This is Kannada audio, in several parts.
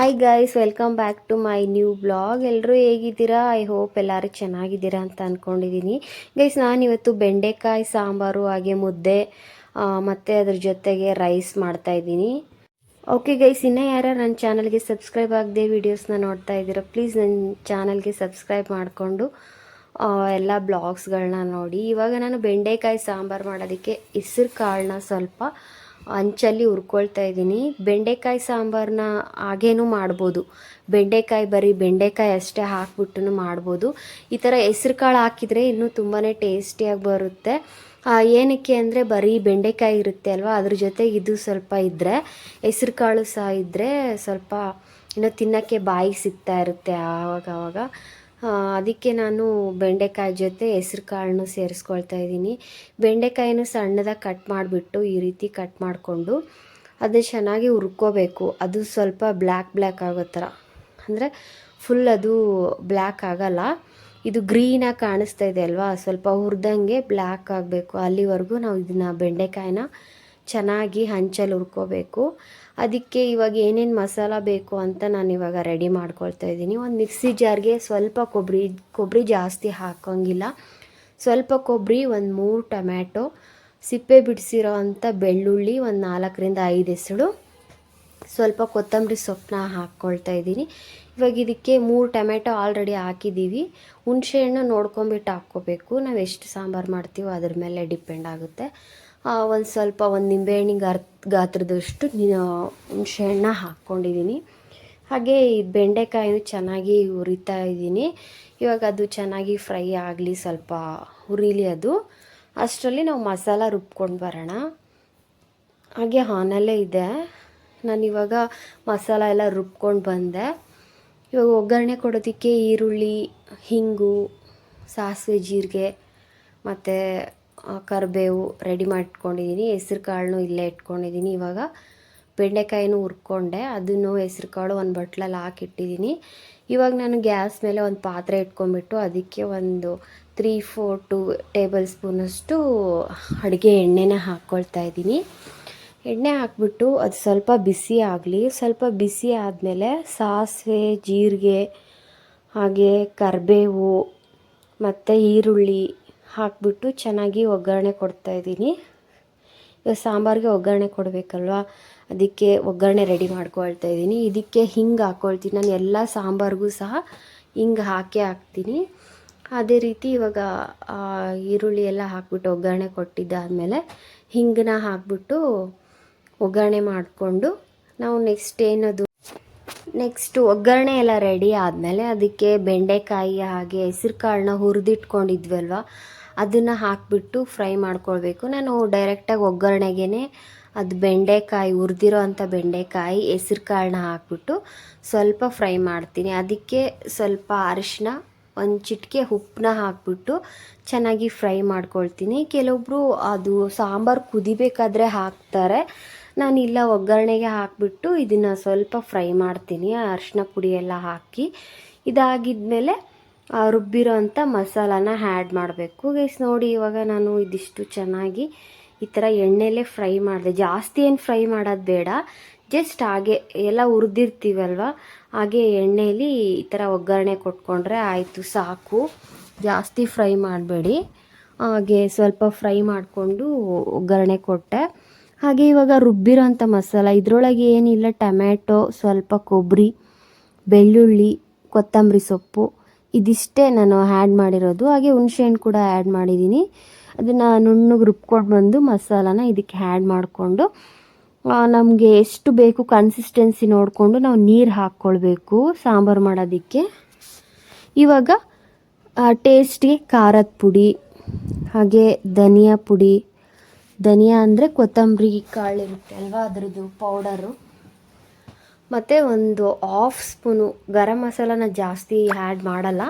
Hi guys, welcome back to my new blog. ಎಲ್ಲರೂ ಹೇಗಿದ್ದೀರಾ? ಐ ಹೋಪ್ ಎಲ್ಲರೂ ಚೆನ್ನಾಗಿದ್ದೀರಾ ಅಂತ ಅಂದ್ಕೊಂಡಿದ್ದೀನಿ. ಗೈಸ್, ನಾನಿವತ್ತು ಬೆಂಡೆಕಾಯಿ ಸಾಂಬಾರು ಹಾಗೆ ಮುದ್ದೆ ಮತ್ತು ಅದ್ರ ಜೊತೆಗೆ ರೈಸ್ ಮಾಡ್ತಾಯಿದ್ದೀನಿ. ಓಕೆ ಗೈಸ್, ಇನ್ನೂ ಯಾರು ನನ್ನ ಚಾನಲ್ಗೆ ಸಬ್ಸ್ಕ್ರೈಬ್ ಆಗದೆ ವೀಡಿಯೋಸ್ನ ನೋಡ್ತಾ ಇದ್ದೀರಾ, ಪ್ಲೀಸ್ ನನ್ನ ಚಾನಲ್ಗೆ ಸಬ್ಸ್ಕ್ರೈಬ್ ಮಾಡಿಕೊಂಡು ಎಲ್ಲ ಬ್ಲಾಗ್ಸ್ಗಳನ್ನ ನೋಡಿ. ಇವಾಗ ನಾನು ಬೆಂಡೆಕಾಯಿ ಸಾಂಬಾರು ಮಾಡೋದಕ್ಕೆ ಹೆಸರು ಕಾಳನ್ನ ಸ್ವಲ್ಪ ಹಂಚಲ್ಲಿ ಹುರ್ಕೊಳ್ತಾ ಇದ್ದೀನಿ. ಬೆಂಡೆಕಾಯಿ ಸಾಂಬಾರನ್ನ ಹಾಗೇನೂ ಮಾಡ್ಬೋದು, ಬರೀ ಬೆಂಡೆಕಾಯಿ ಅಷ್ಟೇ ಹಾಕ್ಬಿಟ್ಟು ಮಾಡ್ಬೋದು. ಈ ಥರ ಹೆಸ್ರು ಕಾಳು ಹಾಕಿದರೆ ಇನ್ನೂ ತುಂಬಾ ಟೇಸ್ಟಿಯಾಗಿ ಬರುತ್ತೆ. ಏನಕ್ಕೆ ಅಂದರೆ ಬರೀ ಬೆಂಡೆಕಾಯಿ ಇರುತ್ತೆ ಅಲ್ವಾ, ಅದ್ರ ಜೊತೆಗೆ ಇದು ಸ್ವಲ್ಪ ಇದ್ದರೆ, ಹೆಸ್ರು ಕಾಳು ಸಹ ಇದ್ದರೆ ಸ್ವಲ್ಪ ಇನ್ನೂ ತಿನ್ನೋಕ್ಕೆ ಬಾಯಿಗೆ ಸಿಗ್ತಾ ಇರುತ್ತೆ ಆವಾಗ. ಅದಕ್ಕೆ ನಾನು ಬೆಂಡೆಕಾಯಿ ಜೊತೆ ಹೆಸ್ರು ಕಾಳನ್ನು ಸೇರಿಸ್ಕೊಳ್ತಾ ಇದ್ದೀನಿ. ಬೆಂಡೆಕಾಯಿನೂ ಸಣ್ಣದಾಗಿ ಕಟ್ ಮಾಡಿಬಿಟ್ಟು ಈ ರೀತಿ ಕಟ್ ಮಾಡಿಕೊಂಡು ಅದು ಚೆನ್ನಾಗಿ ಹುರ್ಕೋಬೇಕು. ಅದು ಸ್ವಲ್ಪ ಬ್ಲ್ಯಾಕ್ ಆಗೋ ಥರ, ಅಂದರೆ ಫುಲ್ ಅದು ಬ್ಲ್ಯಾಕ್ ಆಗಲ್ಲ, ಇದು ಗ್ರೀನಾಗಿ ಕಾಣಿಸ್ತಾ ಇದೆ ಅಲ್ವಾ, ಸ್ವಲ್ಪ ಹುರಿದಂಗೆ ಬ್ಲ್ಯಾಕ್ ಆಗಬೇಕು. ಅಲ್ಲಿವರೆಗೂ ನಾವು ಇದನ್ನು ಬೆಂಡೆಕಾಯಿನ ಚೆನ್ನಾಗಿ ಹಂಚಲ್ಲಿ ಹುರ್ಕೋಬೇಕು. ಅದಕ್ಕೆ ಇವಾಗ ಏನೇನು ಮಸಾಲ ಬೇಕು ಅಂತ ನಾನು ಇವಾಗ ರೆಡಿ ಮಾಡ್ಕೊಳ್ತಾ ಇದ್ದೀನಿ. ಒಂದು ಮಿಕ್ಸಿ ಜಾರ್ಗೆ ಸ್ವಲ್ಪ ಕೊಬ್ಬರಿ ಜಾಸ್ತಿ ಹಾಕೋಂಗಿಲ್ಲ, ಸ್ವಲ್ಪ ಕೊಬ್ಬರಿ, ಒಂದು 3 ಟೊಮ್ಯಾಟೊ, ಸಿಪ್ಪೆ ಬಿಡಿಸಿರೋ ಅಂಥ ಬೆಳ್ಳುಳ್ಳಿ ಒಂದು 4ರಿಂದ 5 ಎಸಳು, ಸ್ವಲ್ಪ ಕೊತ್ತಂಬರಿ ಸೊಪ್ಪನ್ನ ಹಾಕ್ಕೊಳ್ತಾ ಇದ್ದೀನಿ. ಇವಾಗ ಇದಕ್ಕೆ 3 ಟೊಮ್ಯಾಟೊ ಆಲ್ರೆಡಿ ಹಾಕಿದ್ದೀವಿ. ಹುಣಸೆಹಣ್ಣು ನೋಡ್ಕೊಂಬಿಟ್ಟು ಹಾಕ್ಕೋಬೇಕು, ನಾವು ಎಷ್ಟು ಸಾಂಬಾರು ಮಾಡ್ತೀವೋ ಅದ್ರ ಮೇಲೆ ಡಿಪೆಂಡ್ ಆಗುತ್ತೆ. ಒಂದು ನಿಂಬೆಹಣ್ಣಿಗೆ ಗಾತ್ರದಷ್ಟು ಹುಣಸೆಹಣ್ಣ ಹಾಕ್ಕೊಂಡಿದ್ದೀನಿ. ಹಾಗೆ ಬೆಂಡೆಕಾಯಿನೂ ಚೆನ್ನಾಗಿ ಹುರಿತಾ ಇದ್ದೀನಿ. ಇವಾಗ ಅದು ಚೆನ್ನಾಗಿ ಫ್ರೈ ಆಗಲಿ, ಸ್ವಲ್ಪ ಹುರಿಲಿ ಅದು. ಅಷ್ಟರಲ್ಲಿ ನಾವು ಮಸಾಲ ರುಬ್ಕೊಂಡು ಬರೋಣ. ಹಾಗೆ ಆನಲ್ಲೇ ಇದೆ, ನಾನಿವಾಗ ಮಸಾಲ ಎಲ್ಲ ರುಬ್ಕೊಂಡು ಬಂದೆ. ಇವಾಗ ಒಗ್ಗರಣೆ ಕೊಡೋದಕ್ಕೆ ಈರುಳ್ಳಿ, ಹಿಂಗು, ಸಾಸಿವೆ, ಜೀರಿಗೆ ಮತ್ತು ಕರಿಬೇವು ರೆಡಿ ಮಾಡ್ಕೊಂಡಿದ್ದೀನಿ. ಹೆಸ್ರು ಕಾಳನ್ನು ಇಲ್ಲೇ ಇಟ್ಕೊಂಡಿದ್ದೀನಿ. ಇವಾಗ ಬೆಂಡೆಕಾಯಿನೂ ಹುರ್ಕೊಂಡೆ, ಅದನ್ನು ಹೆಸ್ರು ಕಾಳು ಒಂದು ಬಟ್ಲಲ್ಲಿ ಹಾಕಿಟ್ಟಿದ್ದೀನಿ. ಇವಾಗ ನಾನು ಗ್ಯಾಸ್ ಮೇಲೆ ಒಂದು ಪಾತ್ರೆ ಇಟ್ಕೊಂಡ್ಬಿಟ್ಟು ಅದಕ್ಕೆ ಒಂದು 3-4 ಟೇಬಲ್ ಸ್ಪೂನಷ್ಟು ಅಡುಗೆ ಎಣ್ಣೆನ ಹಾಕ್ಕೊಳ್ತಾ ಇದ್ದೀನಿ. ಎಣ್ಣೆ ಹಾಕ್ಬಿಟ್ಟು ಅದು ಸ್ವಲ್ಪ ಬಿಸಿ ಆಗಲಿ. ಸ್ವಲ್ಪ ಬಿಸಿ ಆದಮೇಲೆ ಸಾಸಿವೆ, ಜೀರಿಗೆ, ಹಾಗೆ ಕರಿಬೇವು ಮತ್ತು ಈರುಳ್ಳಿ ಹಾಕ್ಬಿಟ್ಟು ಚೆನ್ನಾಗಿ ಒಗ್ಗರಣೆ ಕೊಡ್ತಾಯಿದ್ದೀನಿ. ಇವಾಗ ಸಾಂಬಾರಿಗೆ ಒಗ್ಗರಣೆ ಕೊಡಬೇಕಲ್ವ, ಅದಕ್ಕೆ ಒಗ್ಗರಣೆ ರೆಡಿ ಮಾಡ್ಕೊಳ್ತಾ ಇದ್ದೀನಿ. ಇದಕ್ಕೆ ಹಿಂಗೆ ಹಾಕ್ಕೊಳ್ತೀನಿ, ನಾನು ಎಲ್ಲ ಸಾಂಬಾರಿಗೂ ಸಹ ಹಿಂಗೆ ಹಾಕ್ತೀನಿ. ಅದೇ ರೀತಿ ಇವಾಗ ಈರುಳ್ಳಿ ಎಲ್ಲ ಹಾಕ್ಬಿಟ್ಟು ಒಗ್ಗರಣೆ ಕೊಟ್ಟಿದ್ದಾದಮೇಲೆ ಹಿಂಗನ್ನ ಹಾಕ್ಬಿಟ್ಟು ಒಗ್ಗರಣೆ ಮಾಡಿಕೊಂಡು ನಾವು ನೆಕ್ಸ್ಟು ಒಗ್ಗರಣೆ ಎಲ್ಲ ರೆಡಿ ಆದಮೇಲೆ ಅದಕ್ಕೆ ಬೆಂಡೆಕಾಯಿ ಹಾಗೆ ಹೆಸ್ರು ಕಾಳನ್ನ ಹುರಿದಿಟ್ಕೊಂಡಿದ್ವಲ್ವ, ಅದನ್ನು ಹಾಕಿಬಿಟ್ಟು ಫ್ರೈ ಮಾಡ್ಕೊಳ್ಬೇಕು. ನಾನು ಡೈರೆಕ್ಟಾಗಿ ಒಗ್ಗರಣೆಗೆ ಅದು ಬೆಂಡೆಕಾಯಿ, ಹುರಿದಿರೋ ಅಂಥ ಬೆಂಡೆಕಾಯಿ, ಹೆಸ್ರು ಕಾಳನ್ನ ಹಾಕ್ಬಿಟ್ಟು ಸ್ವಲ್ಪ ಫ್ರೈ ಮಾಡ್ತೀನಿ. ಅದಕ್ಕೆ ಸ್ವಲ್ಪ ಅರಿಶಿನ, ಒಂದು ಚಿಟಿಕೆ ಉಪ್ಪನ್ನ ಹಾಕ್ಬಿಟ್ಟು ಚೆನ್ನಾಗಿ ಫ್ರೈ ಮಾಡ್ಕೊಳ್ತೀನಿ. ಕೆಲವೊಬ್ಬರು ಅದು ಸಾಂಬಾರು ಕುದಿಬೇಕಾದ್ರೆ ಹಾಕ್ತಾರೆ, ನಾನಿಲ್ಲ ಒಗ್ಗರಣೆಗೆ ಹಾಕಿಬಿಟ್ಟು ಇದನ್ನು ಸ್ವಲ್ಪ ಫ್ರೈ ಮಾಡ್ತೀನಿ, ಅರಿಶಿನ ಪುಡಿ ಎಲ್ಲ ಹಾಕಿ. ಇದಾಗಿದ್ಮೇಲೆ ರುಬ್ಬಿರೋ ಅಂಥ ಮಸಾಲಾನ ಆ್ಯಡ್ ಮಾಡಬೇಕು. ಗೈಸ್ ನೋಡಿ, ಇವಾಗ ನಾನು ಇದಿಷ್ಟು ಚೆನ್ನಾಗಿ ಈ ಥರ ಎಣ್ಣೆಲೇ ಫ್ರೈ ಮಾಡಿದೆ. ಜಾಸ್ತಿ ಏನು ಫ್ರೈ ಮಾಡೋದು ಬೇಡ, ಜಸ್ಟ್ ಹಾಗೆ ಎಲ್ಲ ಹುರಿದಿರ್ತೀವಲ್ವ, ಹಾಗೆ ಎಣ್ಣೆಯಲ್ಲಿ ಈ ಥರ ಒಗ್ಗರಣೆ ಕೊಟ್ಕೊಂಡ್ರೆ ಆಯಿತು, ಸಾಕು. ಜಾಸ್ತಿ ಫ್ರೈ ಮಾಡಬೇಡಿ. ಹಾಗೆ ಸ್ವಲ್ಪ ಫ್ರೈ ಮಾಡಿಕೊಂಡು ಒಗ್ಗರಣೆ ಕೊಟ್ಟೆ. ಹಾಗೆ ಇವಾಗ ರುಬ್ಬಿರೋ ಅಂಥ ಮಸಾಲ, ಇದರೊಳಗೆ ಏನಿಲ್ಲ, ಟೊಮ್ಯಾಟೊ, ಸ್ವಲ್ಪ ಕೊಬ್ಬರಿ, ಬೆಳ್ಳುಳ್ಳಿ, ಕೊತ್ತಂಬರಿ ಸೊಪ್ಪು, ಇದಿಷ್ಟೇ ನಾನು ಆ್ಯಡ್ ಮಾಡಿರೋದು. ಹಾಗೆ ಹುಣಸೆಹಣ್ಣು ಕೂಡ ಆ್ಯಡ್ ಮಾಡಿದ್ದೀನಿ. ಅದನ್ನು ನುಣ್ಣಗೆ ರುಬ್ಕೊಂಡು ಬಂದು ಮಸಾಲಾನ ಇದಕ್ಕೆ ಆ್ಯಡ್ ಮಾಡಿಕೊಂಡು ನಮಗೆ ಎಷ್ಟು ಬೇಕು ಕನ್ಸಿಸ್ಟೆನ್ಸಿ ನೋಡಿಕೊಂಡು ನಾವು ನೀರು ಹಾಕ್ಕೊಳ್ಬೇಕು ಸಾಂಬಾರು ಮಾಡೋದಕ್ಕೆ. ಇವಾಗ ಟೇಸ್ಟ್ಗೆ ಖಾರದ ಪುಡಿ, ಹಾಗೆ ಧನಿಯಾ ಪುಡಿ, ಧನಿಯಾ ಅಂದರೆ ಕೊತ್ತಂಬರಿ ಕಾಳಿರುತ್ತೆ ಅಲ್ವಾ, ಅದರದ್ದು ಪೌಡರು, ಮತ್ತು ಒಂದು 1/2 ಸ್ಪೂನು ಗರಂ ಮಸಾಲಾನ ಜಾಸ್ತಿ ಆ್ಯಡ್ ಮಾಡಲ್ಲ,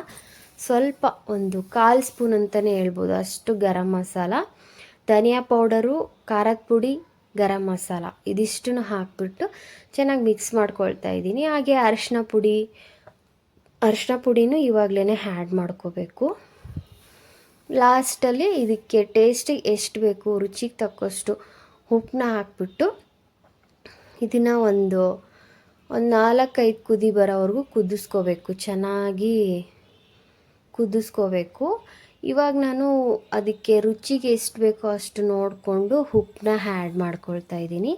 ಸ್ವಲ್ಪ ಒಂದು 1/4 ಸ್ಪೂನ್ ಅಂತಲೇ ಹೇಳ್ಬೋದು ಅಷ್ಟು ಗರಂ ಮಸಾಲ, ಧನಿಯಾ ಪೌಡರು, ಖಾರದ ಪುಡಿ, ಗರಂ ಮಸಾಲ, ಇದಿಷ್ಟನ್ನು ಹಾಕಿಬಿಟ್ಟು ಚೆನ್ನಾಗಿ ಮಿಕ್ಸ್ ಮಾಡ್ಕೊಳ್ತಾ ಇದ್ದೀನಿ. ಹಾಗೆ ಅರಿಶಿನ ಪುಡಿನೂ ಇವಾಗಲೇ ಆ್ಯಡ್ ಮಾಡ್ಕೋಬೇಕು. ಲಾಸ್ಟಲ್ಲಿ ಇದಕ್ಕೆ ಟೇಸ್ಟಿಗೆ ಎಷ್ಟು ಬೇಕು ರುಚಿಗೆ ತಕ್ಕಷ್ಟು ಉಪ್ಪನ್ನ ಹಾಕ್ಬಿಟ್ಟು ಇದನ್ನು ಒಂದು ಒಂದು 4-5 ಕುದಿ ಬರೋವರೆಗೂ ಕುದಿಸ್ಕೋಬೇಕು, ಚೆನ್ನಾಗಿ ಕುದಿಸ್ಕೋಬೇಕು. ಇವಾಗ ನಾನು ಅದಕ್ಕೆ ರುಚಿಗೆ ಎಷ್ಟು ಬೇಕೋ ಅಷ್ಟು ನೋಡಿಕೊಂಡು ಉಪ್ಪನ್ನ ಆ್ಯಡ್ ಮಾಡ್ಕೊಳ್ತಾ ಇದ್ದೀನಿ.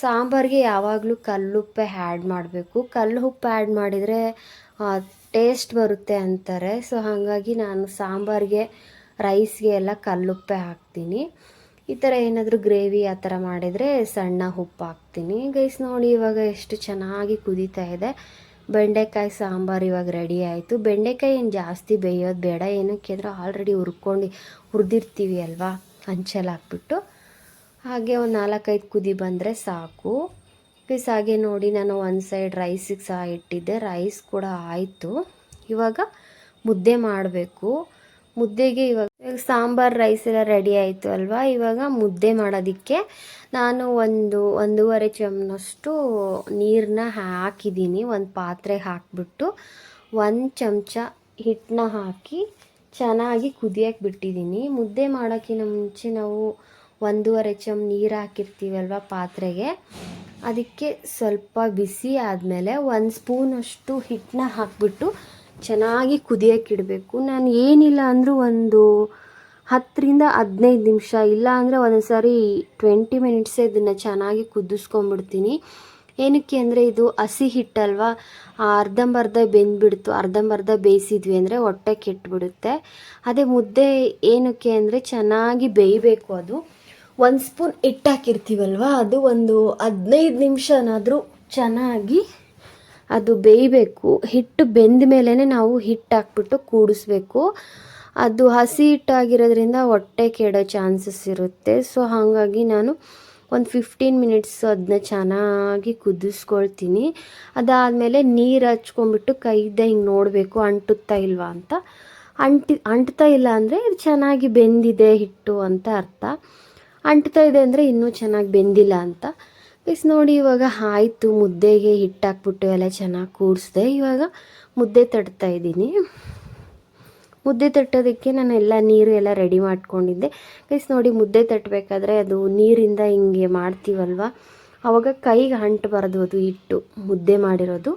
ಸಾಂಬಾರಿಗೆ ಯಾವಾಗಲೂ ಕಲ್ಲುಪ್ಪೆ ಆ್ಯಡ್ ಮಾಡಬೇಕು. ಕಲ್ಲು ಉಪ್ಪು ಆ್ಯಡ್ ಮಾಡಿದರೆ ಟೇಸ್ಟ್ ಬರುತ್ತೆ ಅಂತಾರೆ. ಸೊ ಹಾಗಾಗಿ ನಾನು ಸಾಂಬಾರಿಗೆ, ರೈಸ್ಗೆ ಎಲ್ಲ ಕಲ್ಲುಪ್ಪೆ ಹಾಕ್ತೀನಿ. ಈ ಥರ ಏನಾದರೂ ಗ್ರೇವಿ ಆ ಥರ ಮಾಡಿದರೆ ಸಣ್ಣ ಉಪ್ಪು ಹಾಕ್ತೀನಿ. ಗೈಸ್ ನೋಡಿ ಇವಾಗ ಎಷ್ಟು ಚೆನ್ನಾಗಿ ಕುದೀತಾ ಇದೆ. ಬೆಂಡೆಕಾಯಿ ಸಾಂಬಾರು ಇವಾಗ ರೆಡಿ ಆಯಿತು. ಬೆಂಡೆಕಾಯಿ ಏನು ಜಾಸ್ತಿ ಬೇಯೋದು ಬೇಡ, ಏನಕ್ಕೆ ಅಂದರೆ ಆಲ್ರೆಡಿ ಹುರಿದಿರ್ತೀವಿ ಅಲ್ವಾ, ಹಂಚಲ್ಲಿ ಹಾಕ್ಬಿಟ್ಟು. ಹಾಗೆ ಒಂದು 4-5 ಕುದಿ ಬಂದರೆ ಸಾಕು. ಗೈಸ್ ಹಾಗೆ ನೋಡಿ ನಾನು ಒಂದು ಸೈಡ್ ರೈಸಿಗೆ ಸಹ ಇಟ್ಟಿದ್ದೆ, ರೈಸ್ ಕೂಡ ಆಯಿತು. ಇವಾಗ ಮುದ್ದೆ ಮಾಡಬೇಕು. ಮುದ್ದೆಗೆ ಇವಾಗ ಸಾಂಬಾರು ರೈಸ್ ಎಲ್ಲ ರೆಡಿ ಆಯಿತು ಅಲ್ವಾ. ಇವಾಗ ಮುದ್ದೆ ಮಾಡೋದಕ್ಕೆ ನಾನು 1-1.5 ಚಮಚನಷ್ಟು ನೀರನ್ನ ಹಾಕಿದ್ದೀನಿ. ಒಂದು ಪಾತ್ರೆಗೆ ಹಾಕಿಬಿಟ್ಟು 1 ಚಮಚ ಹಿಟ್ಟನ್ನ ಹಾಕಿ ಚೆನ್ನಾಗಿ ಕುದಿಯೋಕ್ಕೆ ಬಿಟ್ಟಿದ್ದೀನಿ. ಮುದ್ದೆ ಮಾಡೋಕ್ಕಿಂತ ಮುಂಚೆ ನಾವು 1.5 ಚಮಚ ನೀರು ಹಾಕಿರ್ತೀವಲ್ವ ಪಾತ್ರೆಗೆ, ಅದಕ್ಕೆ ಸ್ವಲ್ಪ ಬಿಸಿ ಆದಮೇಲೆ 1 ಸ್ಪೂನಷ್ಟು ಹಿಟ್ಟನ್ನ ಹಾಕಿಬಿಟ್ಟು ಚೆನ್ನಾಗಿ ಕುದಿಯೋಕ್ಕಿಡಬೇಕು. ನಾನು ಏನಿಲ್ಲ ಅಂದರೂ ಒಂದು 10-15 ನಿಮಿಷ, ಇಲ್ಲ ಅಂದರೆ ಒಂದೊಂದು ಸಾರಿ 20 ಮಿನಿಟ್ಸೇ ಇದನ್ನು ಚೆನ್ನಾಗಿ ಕುದಿಸ್ಕೊಂಡ್ಬಿಡ್ತೀನಿ. ಏನಕ್ಕೆ ಅಂದರೆ ಇದು ಹಸಿ ಹಿಟ್ಟಲ್ವ, ಅರ್ಧಂಬರ್ಧ ಬೆಂದ್ಬಿಡ್ತು, ಅರ್ಧಂಬರ್ಧ ಬೇಯಿಸಿದ್ವಿ ಅಂದರೆ ಹೊಟ್ಟೆ ಕೆಟ್ಟುಬಿಡುತ್ತೆ. ಅದೇ ಮುದ್ದೆ ಏನಕ್ಕೆ ಅಂದರೆ ಚೆನ್ನಾಗಿ ಬೇಯಬೇಕು. ಅದು 1 ಸ್ಪೂನ್ ಹಿಟ್ಟು ಹಾಕಿರ್ತೀವಲ್ವ, ಅದು ಒಂದು 15 ನಿಮಿಷನಾದರೂ ಚೆನ್ನಾಗಿ ಅದು ಬೇಯಬೇಕು. ಹಿಟ್ಟು ಬೆಂದ ಮೇಲೇ ನಾವು ಹಿಟ್ಟು ಹಾಕ್ಬಿಟ್ಟು ಕೂಡಿಸ್ಬೇಕು. ಅದು ಹಸಿ ಹಿಟ್ಟಾಗಿರೋದ್ರಿಂದ ಹೊಟ್ಟೆ ಕೆಡೋ ಚಾನ್ಸಸ್ ಇರುತ್ತೆ. ಸೊ ಹಾಗಾಗಿ ನಾನು ಒಂದು 15 ಮಿನಿಟ್ಸ್ ಅದನ್ನ ಚೆನ್ನಾಗಿ ಕುದಿಸ್ಕೊಳ್ತೀನಿ. ಅದಾದಮೇಲೆ ನೀರು ಹಚ್ಕೊಂಡ್ಬಿಟ್ಟು ಕೈಯಿಂದ ಹಿಂಗೆ ನೋಡಬೇಕು ಅಂಟುತ್ತಾ ಇಲ್ವಾ ಅಂತ. ಅಂಟ್ತಾ ಇಲ್ಲ ಅಂದರೆ ಇದು ಚೆನ್ನಾಗಿ ಬೆಂದಿದೆ ಹಿಟ್ಟು ಅಂತ ಅರ್ಥ. ಅಂಟ್ತಾ ಇದೆ ಅಂದರೆ ಇನ್ನೂ ಚೆನ್ನಾಗಿ ಬೆಂದಿಲ್ಲ ಅಂತ. ಗೈಸ್ ನೋಡಿ ಇವಾಗ ಆಯಿತು. ಮುದ್ದೆಗೆ ಹಿಟ್ಟು ಹಾಕ್ಬಿಟ್ಟು ಎಲ್ಲ ಚೆನ್ನಾಗಿ ಕೂಡಿಸ್ದೆ. ಇವಾಗ ಮುದ್ದೆ ತಟ್ತಾ ಇದ್ದೀನಿ. ಮುದ್ದೆ ತಟ್ಟೋದಕ್ಕೆ ನಾನು ಎಲ್ಲ ನೀರು ಎಲ್ಲ ರೆಡಿ ಮಾಡ್ಕೊಂಡಿದ್ದೆ. ಗೈಸ್ ನೋಡಿ ಮುದ್ದೆ ತಟ್ಟಬೇಕಾದ್ರೆ ಅದು ನೀರಿಂದ ಹಿಂಗೆ ಮಾಡ್ತೀವಲ್ವ, ಆವಾಗ ಕೈಗೆ ಅಂಟಬಾರ್ದು. ಅದು ಹಿಟ್ಟು ಮುದ್ದೆ ಮಾಡಿರೋದು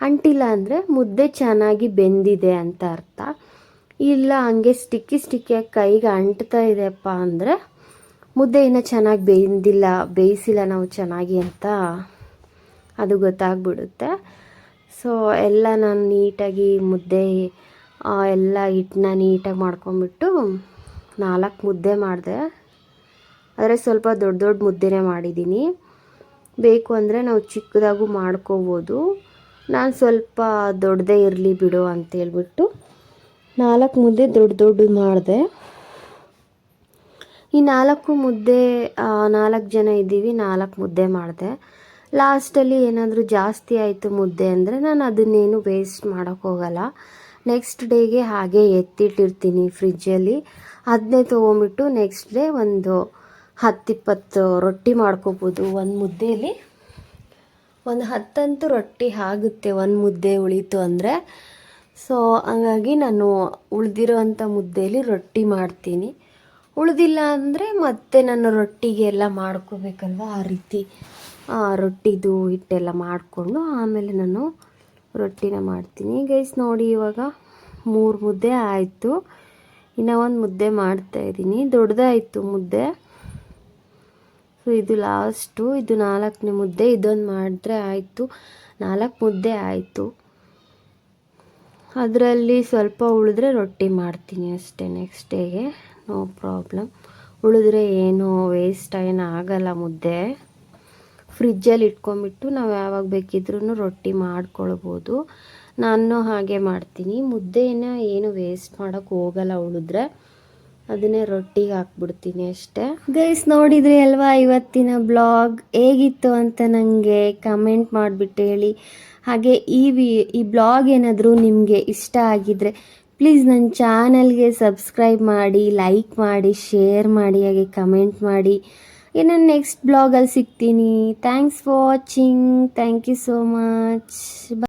ಅಂಟಿಲ್ಲ ಅಂದರೆ ಮುದ್ದೆ ಚೆನ್ನಾಗಿ ಬೆಂದಿದೆ ಅಂತ ಅರ್ಥ. ಇಲ್ಲ ಹಂಗೆ ಸ್ಟಿಕ್ಕಿಯಾಗಿ ಕೈಗೆ ಅಂಟ್ತಾ ಇದೆಯಪ್ಪ ಅಂದರೆ ಮುದ್ದೆ ಇನ್ನೂ ಚೆನ್ನಾಗಿ ಬೇಯಿಸಿಲ್ಲ ನಾವು ಚೆನ್ನಾಗಿ ಅಂತ ಅದು ಗೊತ್ತಾಗ್ಬಿಡುತ್ತೆ. ಸೊ ಎಲ್ಲ ನಾನು ನೀಟಾಗಿ ಮುದ್ದೆ ಎಲ್ಲ ಹಿಟ್ಟನ್ನ ನೀಟಾಗಿ ಮಾಡ್ಕೊಂಬಿಟ್ಟು 4 ಮುದ್ದೆ ಮಾಡಿದೆ. ಆದರೆ ಸ್ವಲ್ಪ ದೊಡ್ಡ ಮುದ್ದೆನೇ ಮಾಡಿದ್ದೀನಿ. ಬೇಕು ಅಂದರೆ ನಾವು ಚಿಕ್ಕದಾಗೂ ಮಾಡ್ಕೋಬೋದು. ನಾನು ಸ್ವಲ್ಪ ದೊಡ್ಡದೇ ಇರಲಿ ಬಿಡು ಅಂತೇಳ್ಬಿಟ್ಟು 4 ಮುದ್ದೆ ದೊಡ್ಡ ಮಾಡಿದೆ. ಈ 4 ಮುದ್ದೆ 4 ಜನ ಇದ್ದೀವಿ, 4 ಮುದ್ದೆ ಮಾಡಿದೆ. ಲಾಸ್ಟಲ್ಲಿ ಏನಾದರೂ ಜಾಸ್ತಿ ಆಯಿತು ಮುದ್ದೆ ಅಂದರೆ ನಾನು ಅದನ್ನೇನು ವೇಸ್ಟ್ ಮಾಡೋಕ್ಕೋಗಲ್ಲ. ನೆಕ್ಸ್ಟ್ ಡೇಗೆ ಹಾಗೆ ಎತ್ತಿಟ್ಟಿರ್ತೀನಿ ಫ್ರಿಜ್ಜಲ್ಲಿ. ಅದನ್ನೇ ತೊಗೊಂಬಿಟ್ಟು ನೆಕ್ಸ್ಟ್ ಡೇ ಒಂದು 10-20 ರೊಟ್ಟಿ ಮಾಡ್ಕೋಬೋದು. ಒಂದು ಮುದ್ದೆಯಲ್ಲಿ ಒಂದು 10 ರೊಟ್ಟಿ ಆಗುತ್ತೆ, ಒಂದು ಮುದ್ದೆ ಉಳೀತು ಅಂದರೆ. ಸೊ ಹಾಗಾಗಿ ನಾನು ಉಳಿದಿರೋವಂಥ ಮುದ್ದೆಯಲ್ಲಿ ರೊಟ್ಟಿ ಮಾಡ್ತೀನಿ. ಉಳಿದಿಲ್ಲ ಅಂದರೆ ಮತ್ತೆ ನಾನು ರೊಟ್ಟಿಗೆಲ್ಲ ಮಾಡ್ಕೋಬೇಕಲ್ವ, ಆ ರೀತಿ ರೊಟ್ಟಿದು ಹಿಟ್ಟೆಲ್ಲ ಮಾಡಿಕೊಂಡು ಆಮೇಲೆ ನಾನು ರೊಟ್ಟಿನ ಮಾಡ್ತೀನಿ. ಗೈಸ್ ನೋಡಿ ಇವಾಗ 3 ಮುದ್ದೆ ಆಯಿತು. ಇನ್ನೂ 1 ಮುದ್ದೆ ಮಾಡ್ತಾಯಿದ್ದೀನಿ. ದೊಡ್ಡದಾಯಿತು ಮುದ್ದೆ. ಸೊ ಇದು ಲಾಸ್ಟು, ಇದು 4ನೇ ಮುದ್ದೆ. ಇದೊಂದು ಮಾಡಿದ್ರೆ ಆಯಿತು, 4 ಮುದ್ದೆ ಆಯಿತು. ಅದರಲ್ಲಿ ಸ್ವಲ್ಪ ಉಳಿದ್ರೆ ರೊಟ್ಟಿ ಮಾಡ್ತೀನಿ ಅಷ್ಟೇ ನೆಕ್ಸ್ಟ್ ಡೇಗೆ, ನೋ ಪ್ರಾಬ್ಲಮ್. ಉಳಿದ್ರೆ ಏನು ವೇಸ್ಟ್ ಏನು ಆಗಲ್ಲ ಮುದ್ದೆ. ಫ್ರಿಜ್ಜಲ್ಲಿ ಇಟ್ಕೊಂಬಿಟ್ಟು ನಾವು ಯಾವಾಗ ಬೇಕಿದ್ರೂ ರೊಟ್ಟಿ ಮಾಡ್ಕೊಳ್ಬೋದು. ನಾನು ಹಾಗೆ ಮಾಡ್ತೀನಿ. ಮುದ್ದೆನ ಏನು ವೇಸ್ಟ್ ಮಾಡೋಕ್ಕೆ ಹೋಗಲ್ಲ, ಉಳಿದ್ರೆ ಅದನ್ನೇ ರೊಟ್ಟಿಗೆ ಹಾಕ್ಬಿಡ್ತೀನಿ ಅಷ್ಟೇ. ಗೈಸ್ ನೋಡಿದ್ರಿ ಅಲ್ವಾ ಇವತ್ತಿನ ಬ್ಲಾಗ್ ಹೇಗಿತ್ತು ಅಂತ ನನಗೆ ಕಮೆಂಟ್ ಮಾಡಿಬಿಟ್ಟು ಹೇಳಿ. ಹಾಗೆ ಈ ಬ್ಲಾಗ್ ಏನಾದರೂ ನಿಮಗೆ ಇಷ್ಟ ಆಗಿದ್ದರೆ ಪ್ಲೀಸ್ ನನ್ನ ಚಾನಲ್ಗೆ ಸಬ್ಸ್ಕ್ರೈಬ್ ಮಾಡಿ, ಲೈಕ್ ಮಾಡಿ, ಶೇರ್ ಮಾಡಿ, ಹಾಗೆ ಕಮೆಂಟ್ ಮಾಡಿ. ನಾನು ನೆಕ್ಸ್ಟ್ ಬ್ಲಾಗಲ್ಲಿ ಸಿಗ್ತೀನಿ. Thanks for watching. Thank you so much.